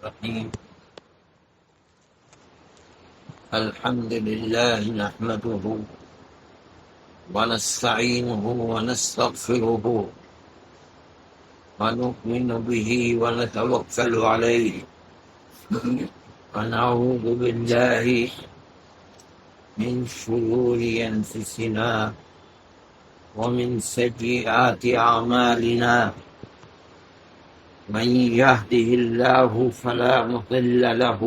الرحيم. الحمد لله نحمده ونستعينه ونستغفره ونؤمن به ونتوكل عليه ونعوذ بالله من شرور أنفسنا ومن سيئات أعمالنا. من يهده الله فلا مضل له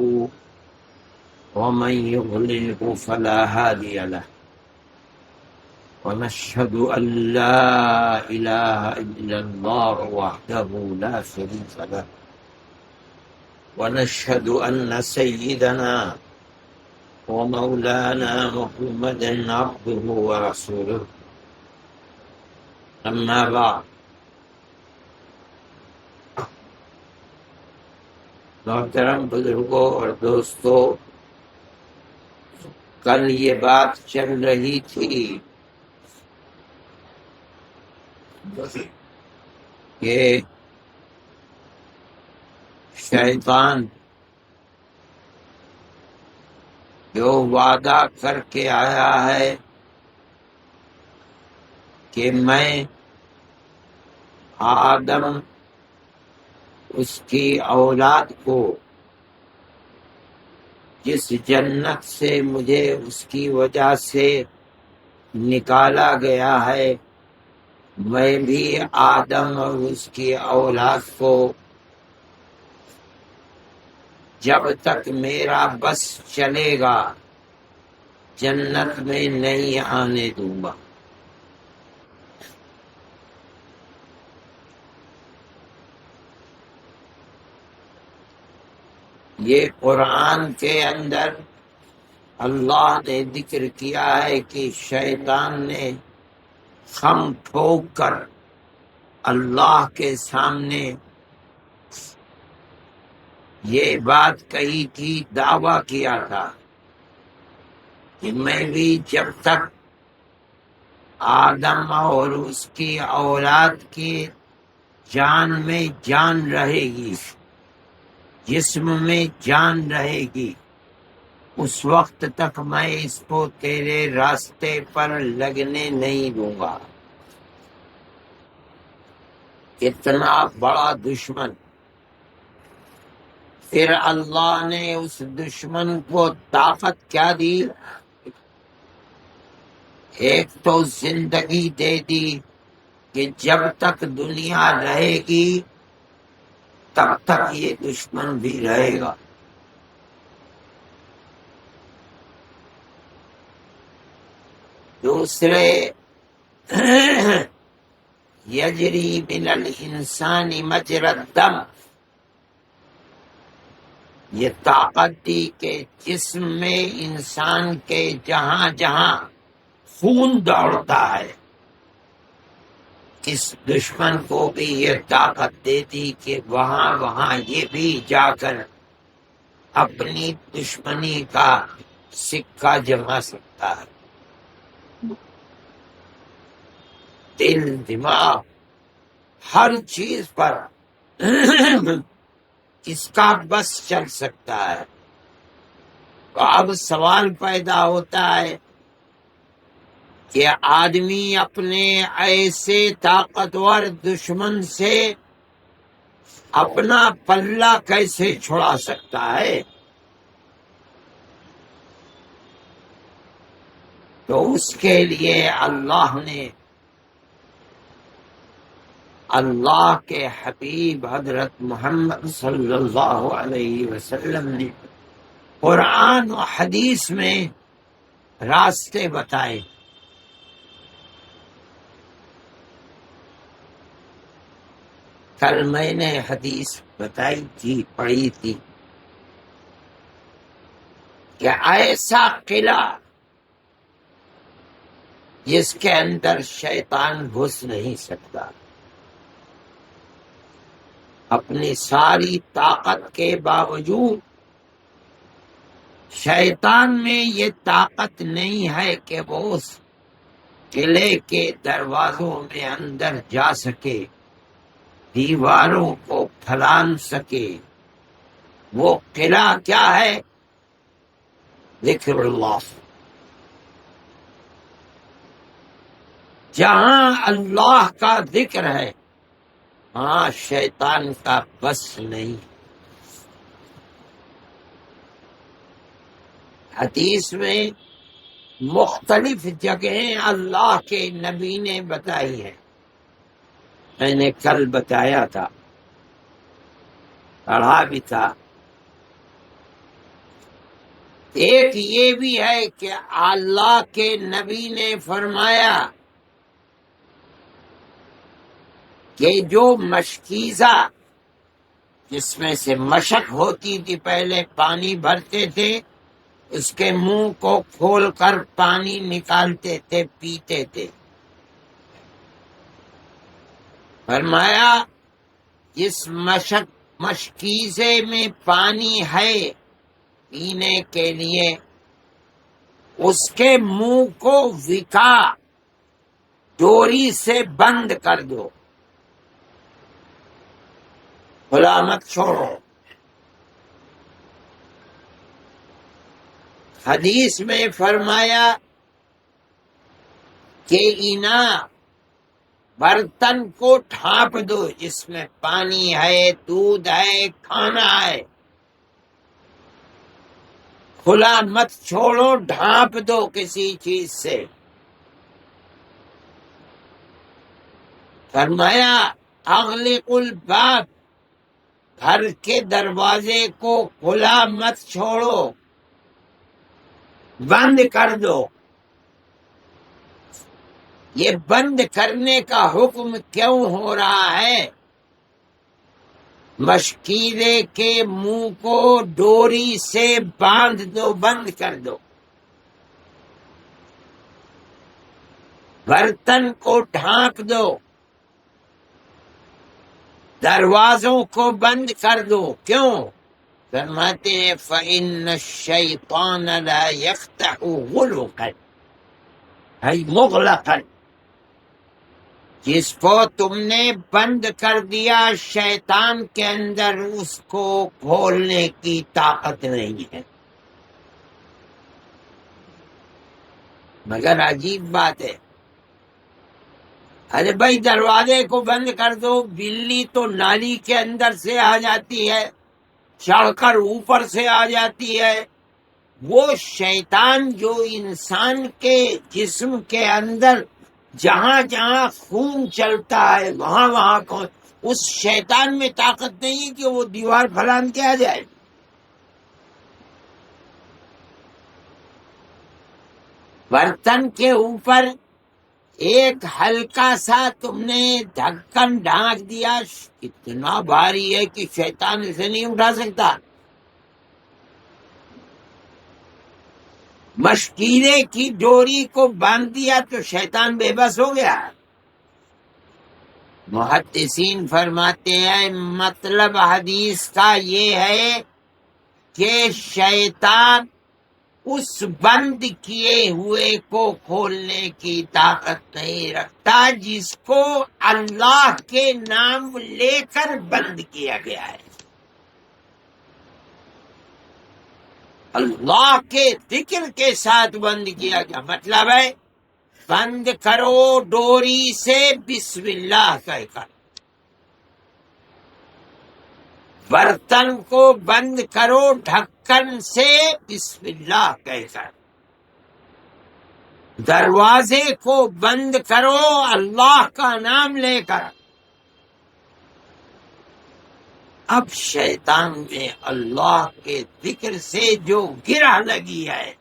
ومن يضلله فلا هادي له. ونشهد أن لا إله إلا الله وحده لا شريك له. ونشهد أن سيدنا ومولانا محمدا عبده ورسوله. أما بعد، محترم بزرگوں اور دوستوں، کل یہ بات چل رہی تھی کہ شیطان جو وعدہ کر کے آیا ہے کہ میں آدم اس کی اولاد کو جس جنت سے مجھے اس کی وجہ سے نکالا گیا ہے، میں بھی آدم اور اس کی اولاد کو جب تک میرا بس چلے گا جنت میں نہیں آنے دوں گا۔ یہ قرآن کے اندر اللہ نے ذکر کیا ہے کہ شیطان نے خم ٹھوک کر اللہ کے سامنے یہ بات کہی تھی، دعویٰ کیا تھا کہ میں بھی جب تک آدم اور اس کی اولاد کی جان میں جان رہے گی، جسم میں جان رہے گی، اس وقت تک میں اس کو تیرے راستے پر لگنے نہیں دوں گا۔ اتنا بڑا دشمن، پھر اللہ نے اس دشمن کو طاقت کیا دی؟ ایک تو زندگی دے دی کہ جب تک دنیا رہے گی تب تک یہ دشمن بھی رہے گا۔ دوسرے، یجری من الانسان مجری الدم، یہ طاقت دی کہ جسم میں انسان کے جہاں جہاں خون دوڑتا ہے، اس دشمن کو بھی یہ طاقت دے دی کہ وہاں وہاں یہ بھی جا کر اپنی دشمنی کا سکہ جما سکتا ہے۔ دل، دماغ، ہر چیز پر اس کا بس چل سکتا ہے۔ تو اب سوال پیدا ہوتا ہے کہ آدمی اپنے ایسے طاقتور دشمن سے اپنا پلہ کیسے چھڑا سکتا ہے؟ تو اس کے لیے اللہ نے، اللہ کے حبیب حضرت محمد صلی اللہ علیہ وسلم نے قرآن و حدیث میں راستے بتائے۔ کل میں نے حدیث بتائی تھی، پڑھی تھی کہ ایسا قلعہ جس کے اندر شیطان گھس نہیں سکتا، اپنی ساری طاقت کے باوجود شیطان میں یہ طاقت نہیں ہے کہ وہ اس قلعے کے دروازوں میں اندر جا سکے، دیواروں کو پھلان سکے، وہ قلعہ کیا ہے؟ ذکر اللہ. جہاں اللہ کا ذکر ہے ہاں شیطان کا بس نہیں. حدیث میں مختلف جگہیں اللہ کے نبی نے بتائی ہیں. میں نے کل بتایا تھا، پڑھا بھی تھا. ایک یہ بھی ہے کہ اللہ کے نبی نے فرمایا کہ جو مشکیزہ، جس میں سے مشق ہوتی تھی، پہلے پانی بھرتے تھے، اس کے منہ کو کھول کر پانی نکالتے تھے، پیتے تھے. فرمایا جس مشکیزے میں پانی ہے پینے کے لیے، اس کے منہ کو وکا ڈوری سے بند کر دو، کھلا مت چھوڑو. حدیث میں فرمایا کہ اینا برتن کو ڈھانپ دو جس میں پانی ہے، دودھ ہے، کھانا ہے، کھلا مت چھوڑو، ڈھانپ دو کسی چیز سے. فرمایا اغلق الباب، گھر کے دروازے کو کھلا مت چھوڑو، بند کر دو. یہ بند کرنے کا حکم کیوں ہو رہا ہے؟ مشکیزے کے منہ کو ڈوری سے باندھ دو، بند کر دو. برتن کو ڈھانپ دو، دروازوں کو بند کر دو. کیوں؟ فرماتے ہیں فَإِنَّ الشَّيْطَانَ لَا يَفْتَحُ غُلُقًا أي مغلقا. جس کو تم نے بند کر دیا شیطان کے اندر اس کو کھولنے کی طاقت نہیں ہے. مگر عجیب بات ہے، ارے بھائی دروازے کو بند کر دو، بلی تو نالی کے اندر سے آ جاتی ہے، چڑھ کر اوپر سے آ جاتی ہے. وہ شیطان جو انسان کے جسم کے اندر جہاں جہاں خون چلتا ہے وہاں وہاں کو، اس شیطان میں طاقت نہیں کہ وہ دیوار پھلان کے آ جائے. برتن کے اوپر ایک ہلکا سا تم نے ڈھکن ڈھانک دیا، اتنا بھاری ہے کہ شیطان اسے نہیں اٹھا سکتا. مشکیزے کی ڈوری کو باندھ دیا تو شیطان بے بس ہو گیا. محدثین فرماتے ہیں مطلب حدیث کا یہ ہے کہ شیطان اس بند کیے ہوئے کو کھولنے کی طاقت نہیں رکھتا جس کو اللہ کے نام لے کر بند کیا گیا ہے. اللہ کے ذکر کے ساتھ بند کیا گیا، مطلب ہے بند کرو ڈوری سے بسم اللہ کہہ کر، برتن کو بند کرو ڈھکن سے بسم اللہ کہہ کر، دروازے کو بند کرو اللہ کا نام لے کر. اب شیطان میں اللہ کے ذکر سے جو گرہ لگی ہے،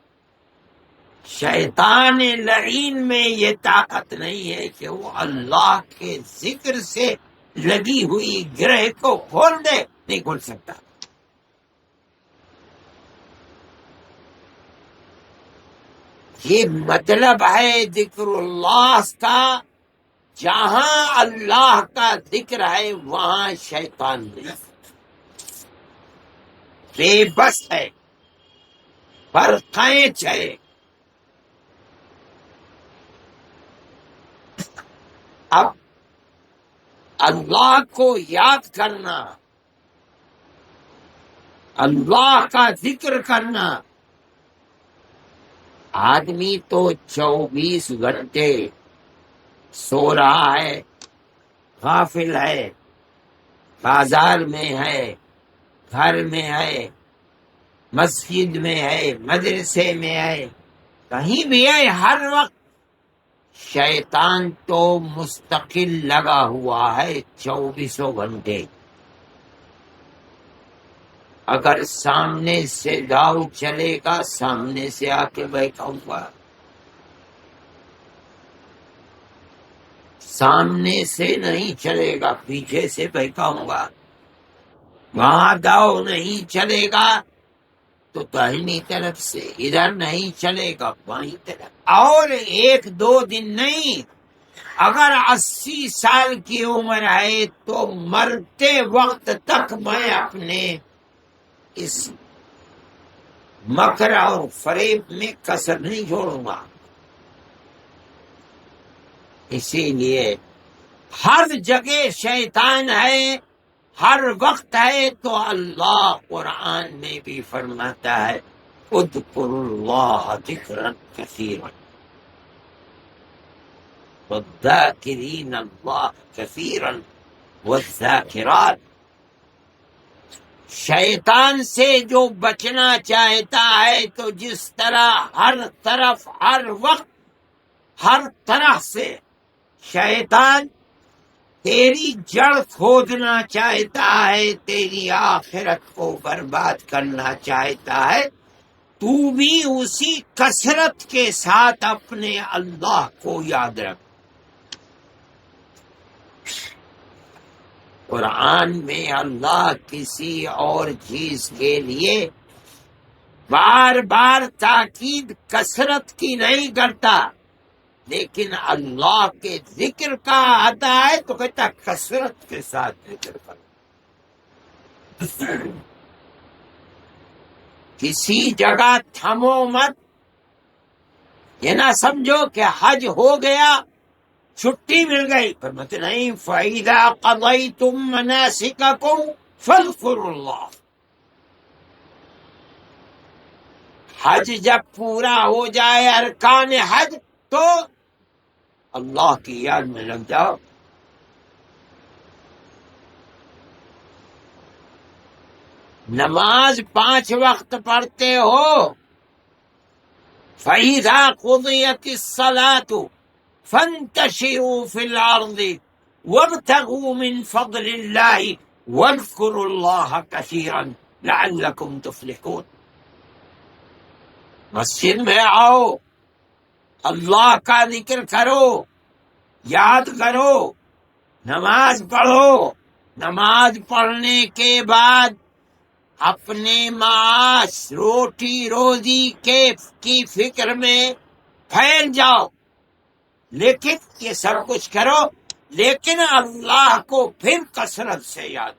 شیطان لعین میں یہ طاقت نہیں ہے کہ وہ اللہ کے ذکر سے لگی ہوئی گرہ کو کھول دے، نہیں کھول سکتا. یہ مطلب ہے ذکر اللہ کا، جہاں اللہ کا ذکر ہے وہاں شیطان نہیں، بے بس ہے، پر قینچ ہے. اب اللہ کو یاد کرنا اللہ کا ذکر کرنا. آدمی تو 24 گھنٹے سو رہا ہے، غافل ہے، بازار میں ہے، گھر میں ہے، مسجد میں ہے، مدرسے میں ہے، کہیں بھی ہے، ہر وقت شیطان تو مستقل لگا ہوا ہے 24 گھنٹے. اگر سامنے سے داؤ چلے گا سامنے سے آ کے بیٹھا ہوا، سامنے سے نہیں چلے گا پیچھے سے بیٹھا ہوا. وہاں داؤ نہیں چلے گا تو داہنی طرف سے، ادھر نہیں چلے گا بائیں طرف. اور 1-2 دن نہیں، اگر 80 سال کی عمر ہے تو مرتے وقت تک میں اپنے اس مکر اور فریب میں کسر نہیں چھوڑوں گا. اسی لیے ہر جگہ شیطان ہے، ہر وقت ہے. تو اللہ قرآن میں بھی فرماتا ہے اذکروا اللہ ذکرا کثیرا والذاکرین اللہ کثیرا والذاکرات. شیطان سے جو بچنا چاہتا ہے تو جس طرح ہر طرف ہر وقت ہر طرح سے شیطان تیری جڑ کھودنا چاہتا ہے، تیری آخرت کو برباد کرنا چاہتا ہے، تو بھی اسی کثرت کے ساتھ اپنے اللہ کو یاد رکھ. قرآن میں اللہ کسی اور چیز کے لیے بار بار تاکید کثرت کی نہیں کرتا، لیکن اللہ کے ذکر کا آتا ہے تو کہتا کثرت کے ساتھ ذکر کر. کسی جگہ تھمو مت، یہ نہ سمجھو کہ حج ہو گیا چھٹی مل گئی، پر مت نہیں. فَإِذَا قَضَيْتُم مَّنَاسِكَكُمْ فَاذْكُرُوا اللَّهَ. حج جب پورا ہو جائے ارکان حج تو اللہ کی یاد میں لگ جاؤ. نماز 5 وقت پڑھتے ہو، فَإِذَا قُضِيَتِ الصَّلَاةُ فَانتَشِرُوا فِي الْأَرْضِ وَابْتَغُوا مِنْ فَضْلِ اللَّهِ وَاذْكُرُوا اللَّهَ كَثِيرًا لَعَلَّكُمْ تُفْلِحُونَ. مسجد میں آؤ، اللہ کا ذکر کرو، یاد کرو، نماز پڑھو. نماز پڑھنے کے بعد اپنے معاش روٹی روزی کی فکر میں پھیل جاؤ، لیکن یہ سب کچھ کرو، لیکن اللہ کو پھر کثرت سے یاد.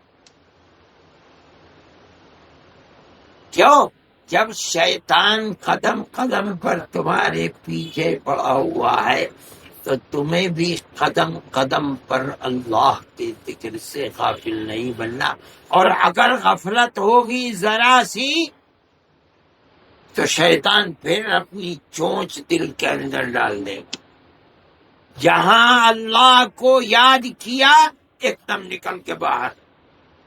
کیوں؟ جب شیطان قدم قدم پر تمہارے پیچھے پڑا ہوا ہے تو تمہیں بھی قدم قدم پر اللہ کے ذکر سے غافل نہیں بننا. اور اگر غفلت ہوگی ذرا سی تو شیطان پھر اپنی چونچ دل کے اندر ڈال دے گا. جہاں اللہ کو یاد کیا ایک دم نکل کے باہر.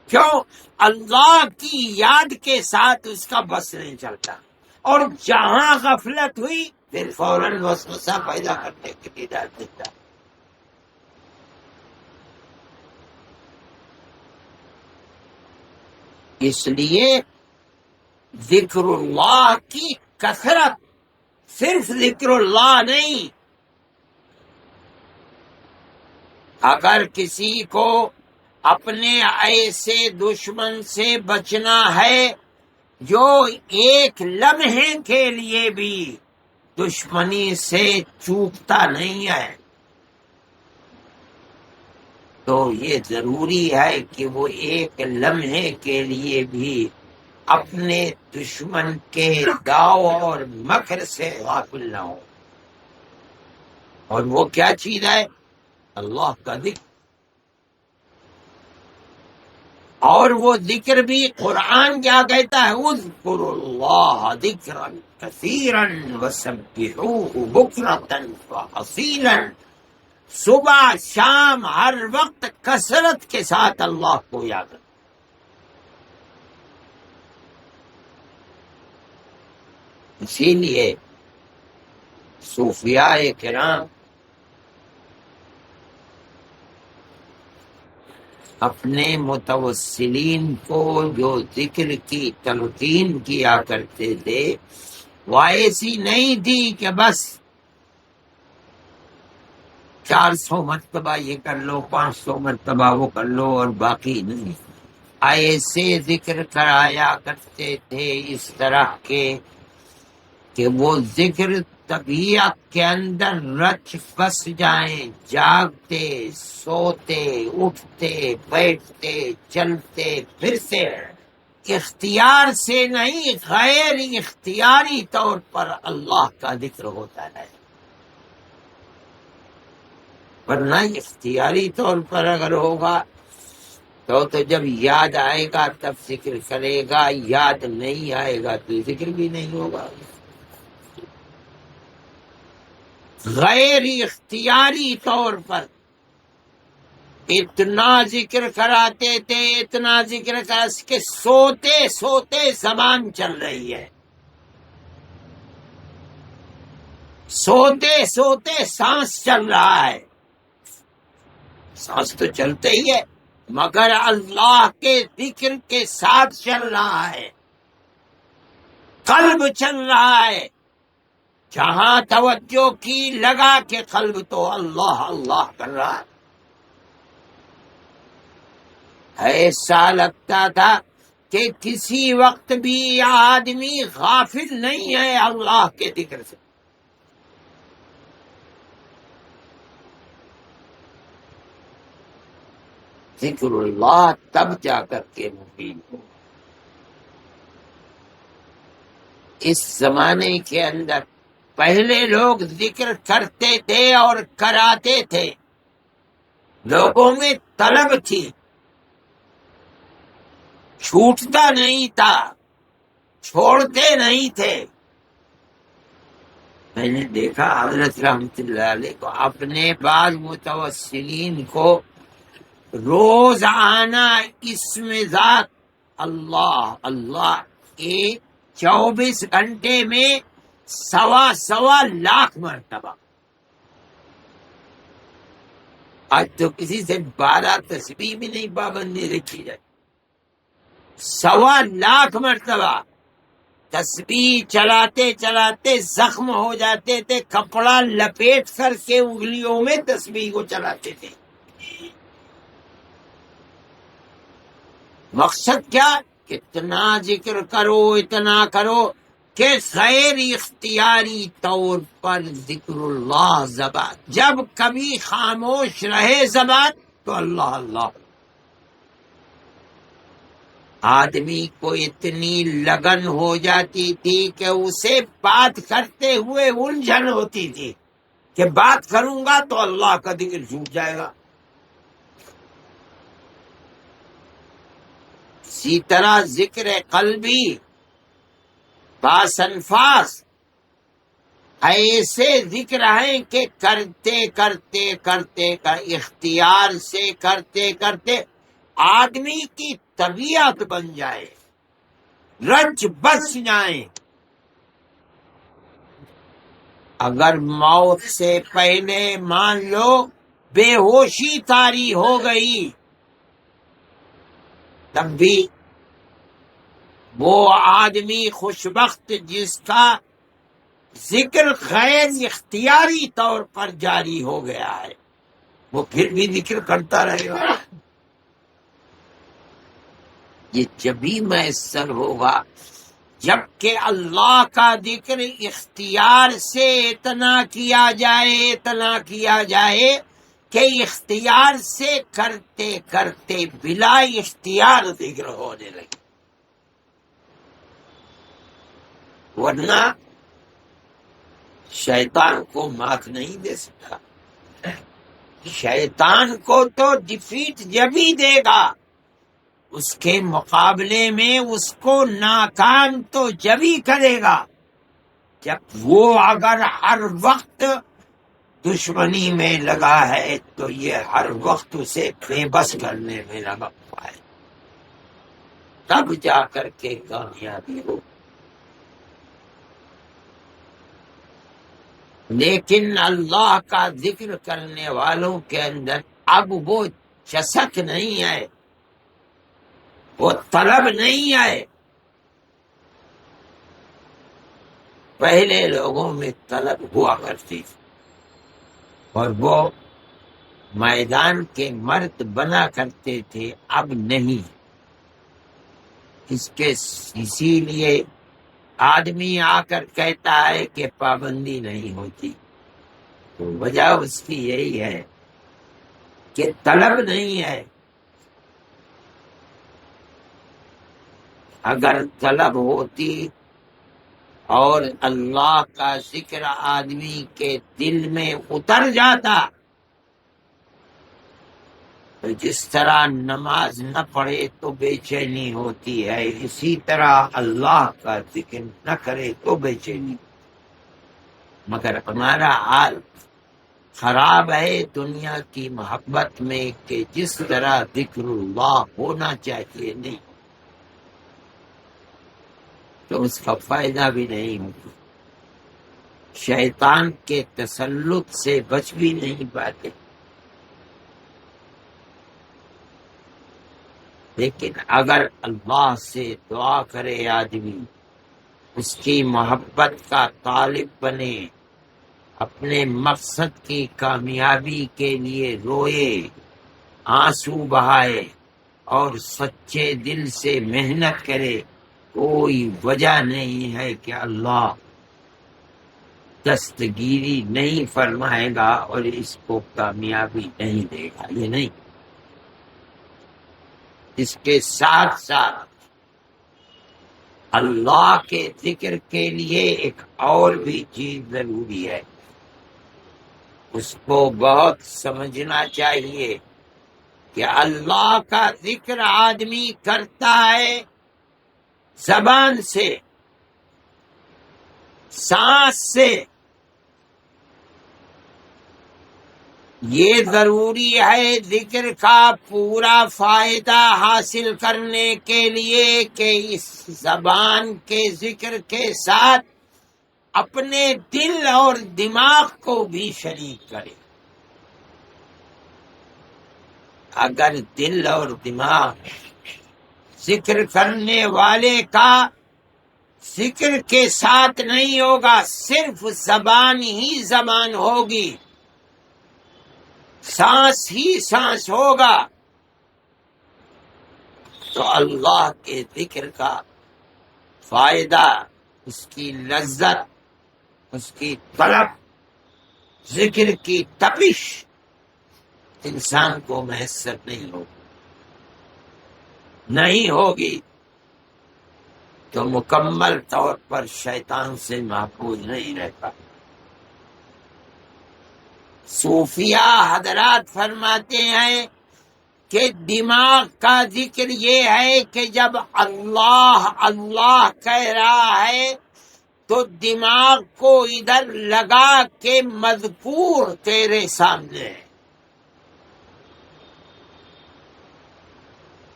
کیوں؟ اللہ کی یاد کے ساتھ اس کا بس نہیں چلتا. اور جہاں غفلت ہوئی پھر فوراً وسوسہ پیدا کرنے کے لیے ڈال دیتا. اس لیے ذکر اللہ کی کثرت، صرف ذکر اللہ نہیں. اگر کسی کو اپنے ایسے دشمن سے بچنا ہے جو ایک لمحے کے لیے بھی دشمنی سے چوکتا نہیں ہے، تو یہ ضروری ہے کہ وہ ایک لمحے کے لیے بھی اپنے دشمن کے داؤ اور مکر سے غافل نہ ہو. اور وہ کیا چیز ہے؟ اللہ کا ذکر. اور وہ ذکر بھی قرآن کیا کہتا ہے؟ اذکروا اللہ ذکرا کثیرا وسبحوہ بکرۃ واصیلا، صبح شام ہر وقت کثرت کے ساتھ اللہ کو یاد کرو۔ اسی لیے صوفیاء کرام اپنے متوسلین کو جو ذکر کی تلقین کیا کرتے تھے وہ ایسی نہیں تھی کہ بس 400 مرتبہ یہ کر لو، 500 مرتبہ وہ کر لو اور باقی نہیں، ایسے ذکر کرایا کرتے تھے اس طرح کے کہ وہ ذکر طبیعت کے اندر رچ بس جائیں، جاگتے سوتے اٹھتے بیٹھتے چلتے پھرتے، اختیار سے نہیں غیر اختیاری طور پر اللہ کا ذکر ہوتا ہے۔ ورنہ اختیاری طور پر اگر ہوگا تو جب یاد آئے گا تب ذکر کرے گا، یاد نہیں آئے گا تو ذکر بھی نہیں ہوگا۔ غیر اختیاری طور پر اتنا ذکر کراتے تھے، اتنا ذکر کرا کہ سوتے سوتے زبان چل رہی ہے، سوتے سوتے سانس چل رہا ہے۔ سانس تو چلتے ہی ہے مگر اللہ کے ذکر کے ساتھ چل رہا ہے، قلب چل رہا ہے، جہاں توجہ کی لگا کہ قلب تو اللہ اللہ کر رہا ہے۔ ایسا لگتا تھا کہ کسی وقت بھی آدمی غافل نہیں ہے اللہ کے ذکر سے۔ ذکر اللہ تب جا کر کے مفید ہو۔ اس زمانے کے اندر پہلے لوگ ذکر کرتے تھے اور کراتے تھے، لوگوں میں طلب تھی، چھوٹتا نہیں تھا، چھوڑتے نہیں تھے۔ میں نے دیکھا حضرت رحمت اللہ علیہ کو اپنے بعض متوسلین کو روز آنا اسم ذات اللہ اللہ 24 گھنٹے میں 1.25 لاکھ مرتبہ۔ آج تو کسی سے 12 تسبیح بھی نہیں پابندی رکھی جائے، 1.25 لاکھ مرتبہ تسبیح چلاتے چلاتے زخم ہو جاتے تھے، کپڑا لپیٹ کر کے انگلیوں میں تسبیح کو چلاتے تھے۔ مقصد کیا؟ اتنا ذکر کرو، اتنا کرو کہ غیر اختیاری طور پر ذکر اللہ زبان، جب کبھی خاموش رہے زبان تو اللہ اللہ۔ آدمی کو اتنی لگن ہو جاتی تھی کہ اسے بات کرتے ہوئے الجھن ہوتی تھی کہ بات کروں گا تو اللہ کا ذکر چھوٹ جائے گا۔ اسی طرح ذکر قلبی باس انفاس ایسے ذکر ہیں کہ کرتے کرتے کرتے اختیار سے کرتے کرتے آدمی کی طبیعت بن جائے، رنج بس جائیں۔ اگر موت سے پہلے مان لو بے ہوشی طاری ہو گئی تب بھی وہ آدمی خوشبخت جس کا ذکر غیر اختیاری طور پر جاری ہو گیا ہے، وہ پھر بھی ذکر کرتا رہے گا۔ یہ جبھی میسر ہوگا جب کہ اللہ کا ذکر اختیار سے اتنا کیا جائے، اتنا کیا جائے کہ اختیار سے کرتے کرتے بلا اختیار ذکر ہونے لگے۔ ورنہ شیطان کو مات نہیں دے سکتا۔ شیطان کو تو ڈیفیٹ جب ہی دے گا اس کے مقابلے میں اس کو ناکام تو جبھی کرے گا جب وہ اگر ہر وقت دشمنی میں لگا ہے تو یہ ہر وقت اسے بے بس کرنے میں لگا ہوا ہے، تب جا کر کے کامیابی ہو۔ لیکن اللہ کا ذکر کرنے والوں کے اندر اب وہ چسک نہیں ہے، وہ طلب نہیں ہے۔ پہلے لوگوں میں طلب ہوا کرتی تھی اور وہ میدان کے مرد بنا کرتے تھے، اب نہیں۔ اسی لیے آدمی آ کر کہتا ہے کہ پابندی نہیں ہوتی، تو وجہ اس کی یہی ہے کہ طلب نہیں ہے۔ اگر طلب ہوتی اور اللہ کا ذکر آدمی کے دل میں اتر جاتا تو جس طرح نماز نہ پڑھے تو بے چینی ہوتی ہے، اسی طرح اللہ کا ذکر نہ کرے تو بے چینی۔ مگر ہمارا حال خراب ہے دنیا کی محبت میں کہ جس طرح ذکر اللہ ہونا چاہیے نہیں، تو اس کا فائدہ بھی نہیں ہوتا، شیطان کے تسلط سے بچ بھی نہیں پاتے۔ لیکن اگر اللہ سے دعا کرے آدمی، اس کی محبت کا طالب بنے، اپنے مقصد کی کامیابی کے لیے روئے، آنسو بہائے اور سچے دل سے محنت کرے، کوئی وجہ نہیں ہے کہ اللہ دستگیری نہیں فرمائے گا اور اس کو کامیابی نہیں دے گا، یہ نہیں۔ اس کے ساتھ ساتھ اللہ کے ذکر کے لیے ایک اور بھی چیز ضروری ہے، اس کو بہت سمجھنا چاہیے کہ اللہ کا ذکر آدمی کرتا ہے زبان سے، سانس سے۔ یہ ضروری ہے ذکر کا پورا فائدہ حاصل کرنے کے لیے کہ اس زبان کے ذکر کے ساتھ اپنے دل اور دماغ کو بھی شریک کرے۔ اگر دل اور دماغ ذکر کرنے والے کا ذکر کے ساتھ نہیں ہوگا، صرف زبان ہی زبان ہوگی، سانس ہی سانس ہوگا، تو اللہ کے ذکر کا فائدہ، اس کی لذت، اس کی طلب، ذکر کی تپش انسان کو میسر نہیں ہوگی، تو مکمل طور پر شیطان سے محفوظ نہیں رہتا۔ صوفیہ حضرات فرماتے ہیں کہ دماغ کا ذکر یہ ہے کہ جب اللہ اللہ کہہ رہا ہے تو دماغ کو ادھر لگا کہ مذکور تیرے سامنے ہے،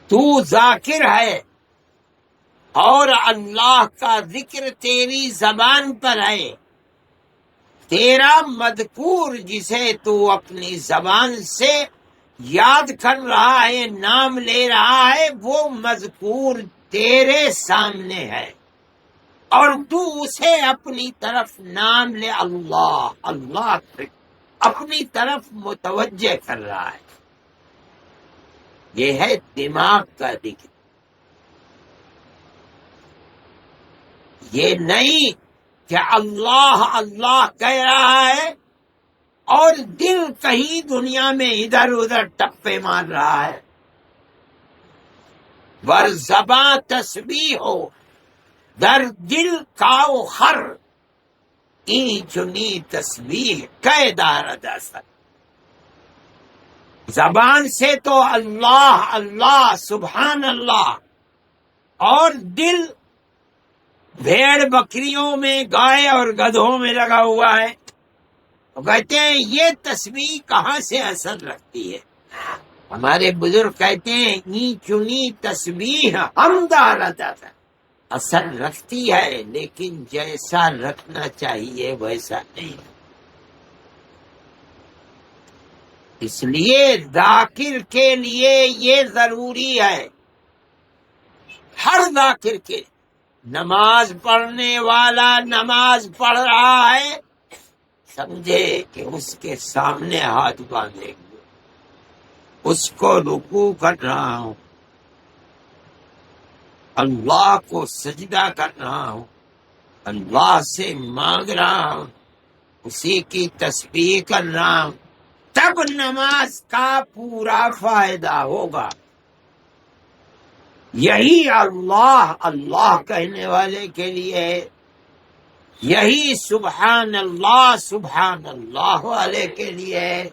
تو ذاکر ہے اور اللہ کا ذکر تیری زبان پر ہے، تیرا مذکور جسے تو اپنی زبان سے یاد کر رہا ہے، نام لے رہا ہے، وہ مذکور تیرے سامنے ہے اور تو اسے اپنی طرف نام لے، اللہ اللہ اپنی طرف متوجہ کر رہا ہے۔ یہ ہے دماغ کا ذکر۔ یہ نہیں کہ اللہ اللہ کہہ رہا ہے اور دل کہیں دنیا میں ادھر ادھر ٹپے مار رہا ہے، ور زباں تسبیح ہو در دل کاؤ خر، این چنی تسبیح کہ دارد اثر۔ زبان سے تو اللہ اللہ سبحان اللہ، اور دل بھیڑ بکریوں میں، گائے اور گدھوں میں لگا ہوا ہے۔ تو کہتے ہیں یہ تسبیح کہاں سے اثر رکھتی ہے؟ ہمارے بزرگ کہتے ہیں ای چنی تسبیح ہم دارتا تھا، اثر رکھتی ہے لیکن جیسا رکھنا چاہیے ویسا نہیں۔ اس لیے ذاکر کے لیے یہ ضروری ہے، ہر ذاکر کے، نماز پڑھنے والا نماز پڑھ رہا ہے، سمجھے کہ اس کے سامنے ہاتھ باندھے ہوئے، اس کو رکوع کر رہا ہوں، اللہ کو سجدہ کر رہا ہوں، اللہ سے مانگ رہا ہوں، اسی کی تسبیح کر رہا ہوں، تب نماز کا پورا فائدہ ہوگا۔ یہی اللہ اللہ کہنے والے کے لیے ہے، یہی سبحان اللہ والے کے لیے ہے،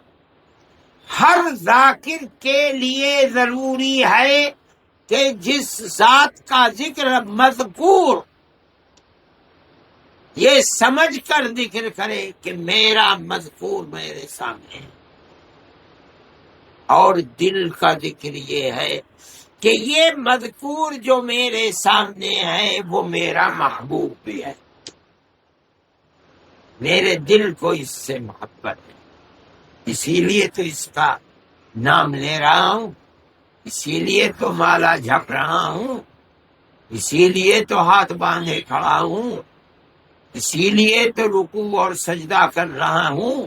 ہر ذاکر کے لیے ضروری ہے کہ جس ذات کا ذکر مذکور یہ سمجھ کر ذکر کرے کہ میرا مذکور میرے سامنے ہے، اور دل کا ذکر یہ ہے کہ یہ مذکور جو میرے سامنے ہے وہ میرا محبوب بھی ہے، میرے دل کو اس سے محبت ہے، اسی لیے تو اس کا نام لے رہا ہوں، اسی لیے تو مالا جھپ رہا ہوں، اسی لیے تو ہاتھ باندھے کھڑا ہوں، اسی لیے تو رکوع اور سجدہ کر رہا ہوں،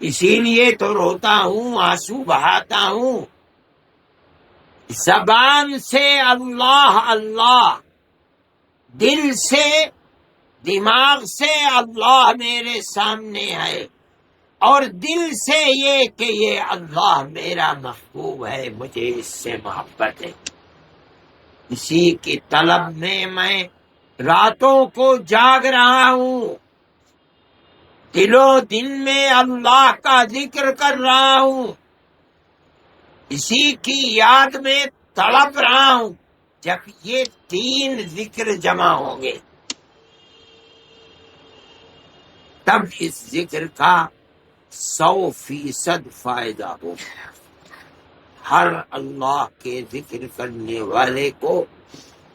اسی لیے تو روتا ہوں، آنسو بہاتا ہوں۔ زبان سے اللہ اللہ، دل سے دماغ سے اللہ میرے سامنے ہے، اور دل سے یہ کہ یہ اللہ میرا محبوب ہے، مجھے اس سے محبت ہے، اسی کی طلب میں راتوں کو جاگ رہا ہوں، دل و دل میں اللہ کا ذکر کر رہا ہوں، اسی کی یاد میں تڑپ رہا ہوں۔ جب یہ تین ذکر جمع ہوں گے تب اس ذکر کا 100% فائدہ ہوگا۔ ہر اللہ کے ذکر کرنے والے کو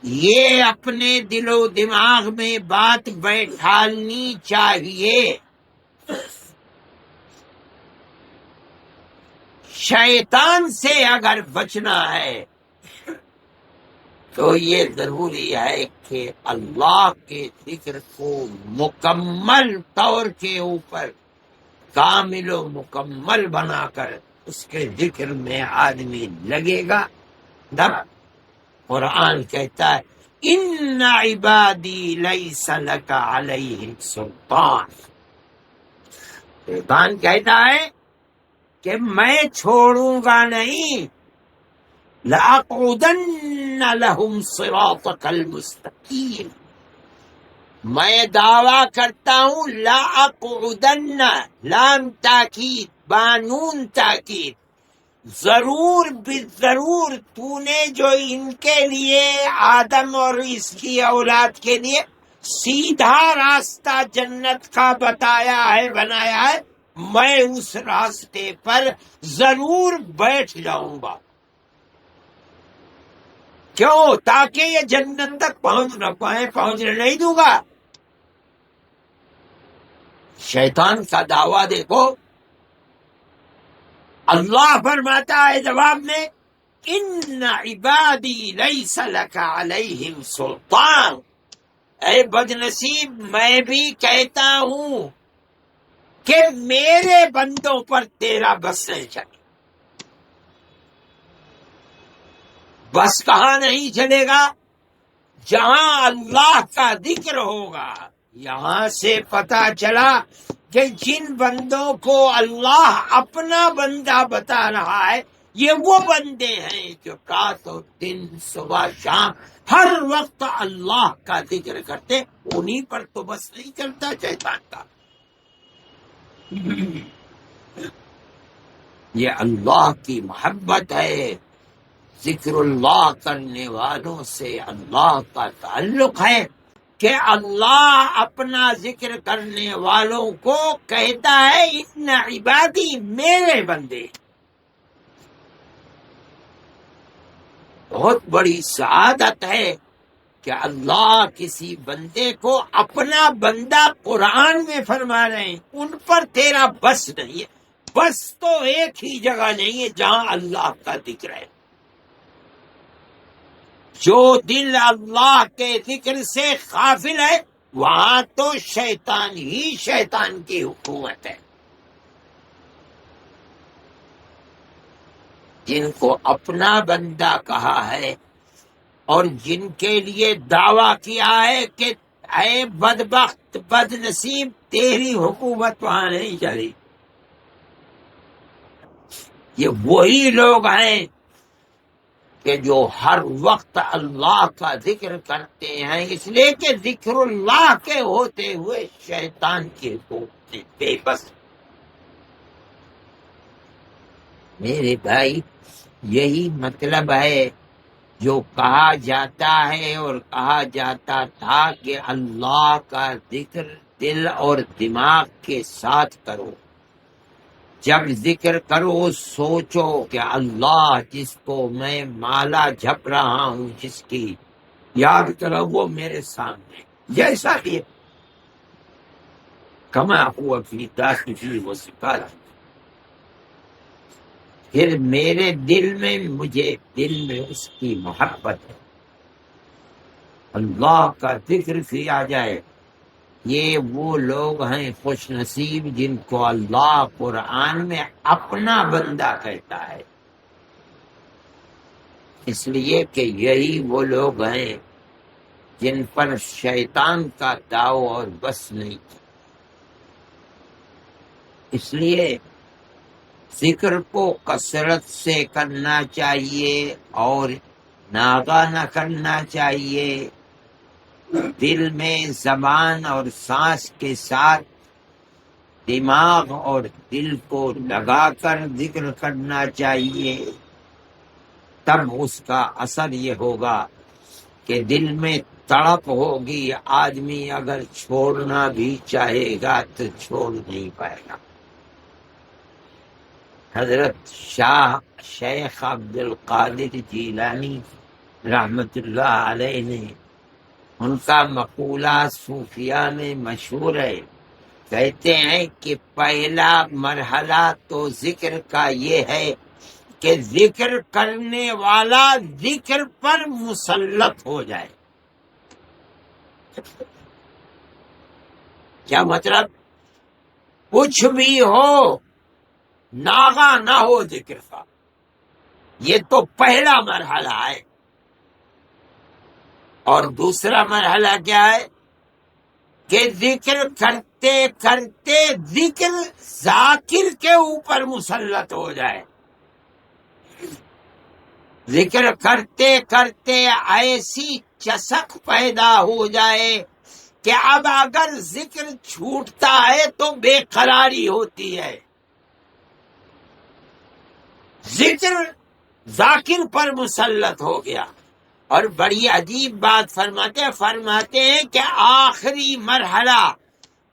یہ اپنے دل و دماغ میں بات بیٹھالنی چاہیے، شیطان سے اگر بچنا ہے تو یہ ضروری ہے کہ اللہ کے ذکر کو مکمل طور کے اوپر کامل و مکمل بنا کر اس کے ذکر میں آدمی لگے گا۔ تب قرآن کہتا ہے ان عبادی لیس لک علیہم سلطان، قرآن کہتا ہے کہ میں چھوڑوں گا نہیں، لَأَقْعُدَنَّ لَهُمْ صِرَاطَكَ الْمُسْتَقِيمَ، میں دعویٰ کرتا ہوں لَأَقْعُدَنَّ، لام تاکید بانون تاکید، ضرور بالضرور تو نے جو ان کے لیے آدم اور اس کی اولاد کے لیے سیدھا راستہ جنت کا بتایا ہے بنایا ہے، میں اس راستے پر ضرور بیٹھ جاؤں گا۔ کیوں؟ تاکہ یہ جنت تک پہنچ نہ پائے، پہنچنے نہیں دوں گا۔ شیطان کا دعویٰ دیکھو، اللہ فرماتا ہے جواب میں ان عبادی لیس لک علیہم سلطان، اے بدنصیب میں بھی کہتا ہوں کہ میرے بندوں پر تیرا بس نہیں چلے۔ بس کہاں نہیں چلے گا؟ جہاں اللہ کا ذکر ہوگا۔ یہاں سے پتہ چلا کہ جن بندوں کو اللہ اپنا بندہ بتا رہا ہے یہ وہ بندے ہیں جو رات اور دن صبح شام ہر وقت اللہ کا ذکر کرتے، انہی پر تو بس نہیں چلتا شیطان کا۔ یہ اللہ کی محبت ہے، ذکر اللہ کرنے والوں سے اللہ کا تعلق ہے کہ اللہ اپنا ذکر کرنے والوں کو کہتا ہے ان عبادی، میرے بندے۔ بہت بڑی سعادت ہے کہ اللہ کسی بندے کو اپنا بندہ قرآن میں فرما رہے ہیں، ان پر تیرا بس نہیں ہے۔ بس تو ایک ہی جگہ نہیں ہے جہاں اللہ کا ذکر ہے۔ جو دل اللہ کے ذکر سے غافل ہے وہاں تو شیطان ہی شیطان کی حکومت ہے۔ جن کو اپنا بندہ کہا ہے اور جن کے لیے دعویٰ کیا ہے کہ اے بدبخت بد نصیب، تیری حکومت وہاں نہیں چلی، یہ وہی لوگ ہیں کہ جو ہر وقت اللہ کا ذکر کرتے ہیں، اس لیے کہ ذکر اللہ کے ہوتے ہوئے شیطان کی حکومت سے بے بس۔ میرے بھائی، یہی مطلب ہے جو کہا جاتا ہے اور کہا جاتا تھا کہ اللہ کا ذکر دل اور دماغ کے ساتھ کرو۔ جب ذکر کرو سوچو کہ اللہ جس کو میں مالا جپ رہا ہوں، جس کی یاد کرو، وہ میرے سامنے جیسا بھی کما ہوا فی داخلی وہ سکھا۔ پھر میرے دل میں، مجھے دل میں اس کی محبت ہے، اللہ کا ذکر کیا جائے۔ یہ وہ لوگ ہیں خوش نصیب جن کو اللہ قرآن میں اپنا بندہ کہتا ہے، اس لیے کہ یہی وہ لوگ ہیں جن پر شیطان کا داؤ اور بس نہیں۔ اس لیے ذکر کو کثرت سے کرنا چاہیے اور ناغہ نہ کرنا چاہیے۔ دل میں زبان اور سانس کے ساتھ دماغ اور دل کو لگا کر ذکر کرنا چاہیے، تب اس کا اثر یہ ہوگا کہ دل میں تڑپ ہوگی، آدمی اگر چھوڑنا بھی چاہے گا تو چھوڑ نہیں پائے گا۔ حضرت شیخ عبد القادر جیلانی رحمت اللہ علیہ نے، ان کا مقولہ صوفیہ میں مشہور ہے، کہتے ہیں کہ پہلا مرحلہ تو ذکر کا یہ ہے کہ ذکر کرنے والا ذکر پر مسلط ہو جائے۔ کیا مطلب؟ کچھ بھی ہو، ناغہ نہ ہو ذکر کا، یہ تو پہلا مرحلہ ہے۔ اور دوسرا مرحلہ کیا ہے کہ ذکر کرتے کرتے ذکر ذاکر کے اوپر مسلط ہو جائے۔ ذکر کرتے کرتے ایسی چسک پیدا ہو جائے کہ اب اگر ذکر چھوٹتا ہے تو بے قراری ہوتی ہے۔ ذکر ذاکر پر مسلط ہو گیا۔ اور بڑی عجیب بات فرماتے ہیں کہ آخری مرحلہ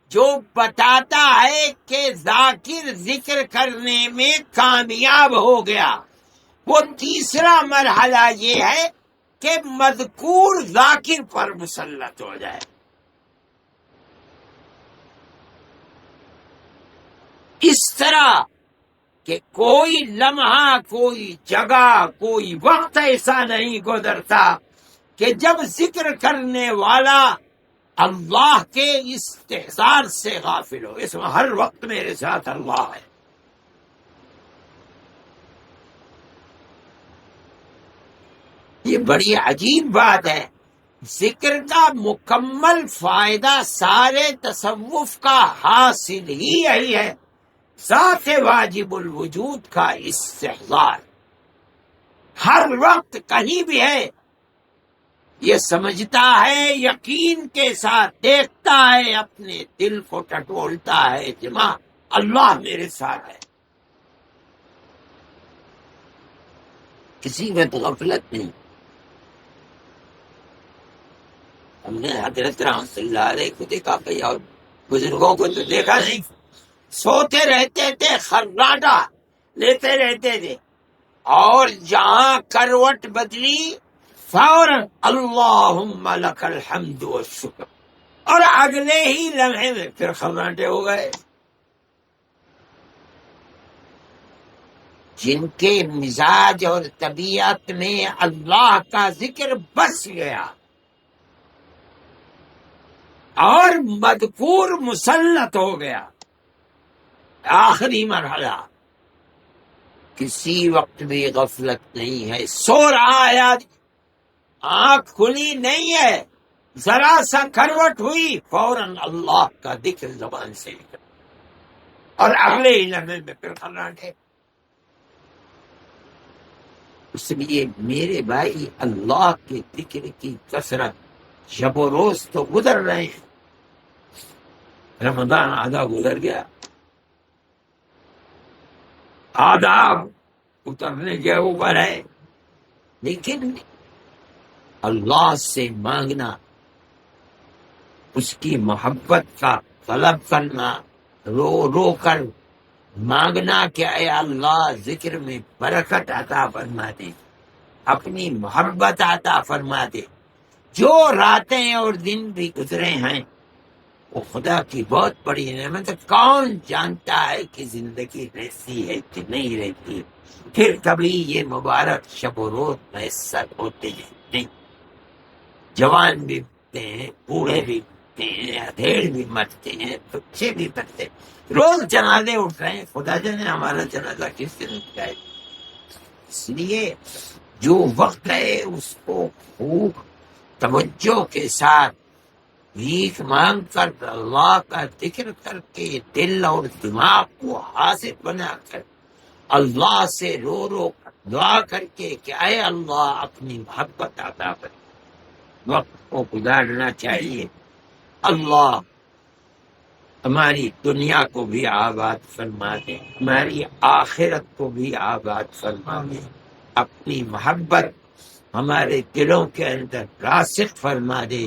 جو بتاتا ہے کہ ذاکر ذکر کرنے میں کامیاب ہو گیا، وہ تیسرا مرحلہ یہ ہے کہ مذکور ذاکر پر مسلط ہو جائے۔ اس طرح کہ کوئی لمحہ، کوئی جگہ، کوئی وقت ایسا نہیں گزرتا کہ جب ذکر کرنے والا اللہ کے استحضار سے غافل ہو۔ اس میں ہر وقت میرے ساتھ اللہ ہے۔ یہ بڑی عجیب بات ہے۔ ذکر کا مکمل فائدہ سارے تصوف کا حاصل ہی یہی ہے، ذات واجب الوجود کا استحضار۔ ہر وقت کہیں بھی ہے، یہ سمجھتا ہے، یقین کے ساتھ دیکھتا ہے، اپنے دل کو ٹٹولتا ہے، دماغ اللہ میرے ساتھ ہے۔ کسی میں تو غفلت نہیں. ہم نے حضرت رحمت اللہ علیہ کو دیکھا کہ اور بزرگوں کو تو دیکھا نہیں، سوتے رہتے تھے، خراٹا لیتے رہتے تھے، اور جہاں کروٹ بدلی فوراً اللہم لک الحمد والشکر، اور اگلے ہی لمحے میں پھر خراٹے ہو گئے. جن کے مزاج اور طبیعت میں اللہ کا ذکر بس گیا اور مذکور مسلط ہو گیا. آخری مرحلہ، کسی وقت بھی غفلت نہیں ہے. سو رہا ہے آج، آنکھ کھلی نہیں ہے، ذرا سا کروٹ ہوئی فوراً اللہ کا ذکر زبان سے نکل، اور اگلے ہی لمحے میں پھر خراٹے. اس لیے میرے بھائی، اللہ کے ذکر کی کثرت، شب و روز تو گزر رہے ہیں، رمضان آدھا گزر گیا، آدھا اترنے کے اوپر ہے، لیکن اللہ سے مانگنا، اس کی محبت کا طلب کرنا، رو رو کر مانگنا کہ اے اللہ ذکر میں برکت عطا فرما دے، اپنی محبت عطا فرما دے. جو راتیں اور دن بھی گزرے ہیں وہ خدا کی بہت بڑی نعمت ہے. کون جانتا ہے کہ زندگی رہتی ہے کہ نہیں رہتی، پھر کبھی یہ مبارک شب و روز میسر ہوتے ہیں. نہیں، جوان بھی مرتے ہیں، بوڑھے بھی مرتے ہیں، ادھیڑ بھی مرتے ہیں، بچے بھی مرتے ہیں، روز جنازے اٹھ رہے ہیں. خدا جانے ہمارا جنازہ کس دن اٹھ جائے. اس لیے جو وقت ہے اس کو خوب توجہ کے ساتھ بھیک مانگ کر، اللہ کا ذکر کر کے، دل اور دماغ کو حاضر بنا کر اللہ سے رو رو کر دعا کر کے کہ اے اللہ اپنی محبت عطا کر، وقت کو گزارنا چاہیے. اللہ ہماری دنیا کو بھی آباد فرما دے، ہماری آخرت کو بھی آباد فرما دے، اپنی محبت ہمارے دلوں کے اندر راسخ فرما دے،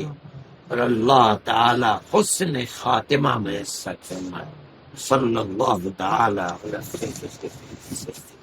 اور اللہ تعالی حسن خاتمہ میں سچ فرمائے. صلی اللہ تعالی علیہ وسلم.